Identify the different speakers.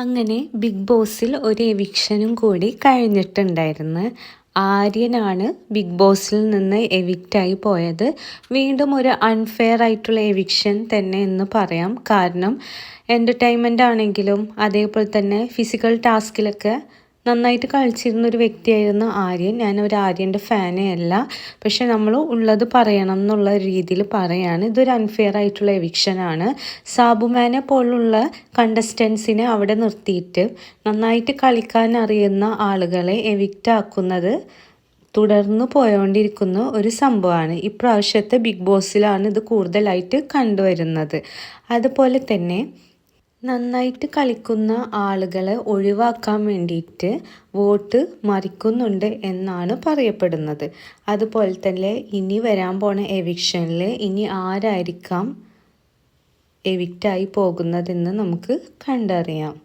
Speaker 1: അങ്ങനെ ബിഗ് ബോസിൽ ഒരു എവിക്ഷനും കൂടി കഴിഞ്ഞിട്ടുണ്ടായിരുന്നു. ആര്യനാണ് ബിഗ് ബോസിൽ നിന്ന് എവിക്റ്റായി പോയത്. വീണ്ടും ഒരു അൺഫെയർ ആയിട്ടുള്ള എവിക്ഷൻ തന്നെ എന്ന് പറയാം. കാരണം എൻ്റർടൈൻമെൻ്റ് ആണെങ്കിലും അതേപോലെ തന്നെ ഫിസിക്കൽ ടാസ്കിലൊക്കെ നന്നായിട്ട് കളിച്ചിരുന്ന ഒരു വ്യക്തിയായിരുന്നു ആര്യൻ. ഞാനൊരു ആര്യൻ്റെ ഫാനേ അല്ല, പക്ഷെ നമ്മൾ ഉള്ളത് പറയണം എന്നുള്ള രീതിയിൽ പറയാണ്. ഇതൊരു അൺഫെയർ ആയിട്ടുള്ള എവിക്ഷനാണ്. സാബുമാനെ പോലുള്ള കണ്ടസ്റ്റൻസിനെ അവിടെ നിർത്തിയിട്ട് നന്നായിട്ട് കളിക്കാൻ അറിയുന്ന ആളുകളെ എവിക്റ്റ് ആക്കുന്നത് തുടർന്നു പോയോണ്ടിരിക്കുന്ന ഒരു സംഭവമാണ്. ഇപ്രാവശ്യത്തെ ബിഗ് ബോസിലാണ് ഇത് കൂടുതലായിട്ട് കണ്ടുവരുന്നത്. അതുപോലെ തന്നെ നന്നായിട്ട് കളിക്കുന്ന ആളുകളെ ഒഴിവാക്കാൻ വേണ്ടിയിട്ട് വോട്ട് മറിക്കുന്നുണ്ട് എന്നാണ് പറയപ്പെടുന്നത്. അതുപോലെ തന്നെ ഇനി വരാൻ പോണ എവിക്ഷനിൽ ഇനി ആരായിരിക്കാം എവിക്റ്റായി പോകുന്നതെന്ന് നമുക്ക് കണ്ടറിയാം.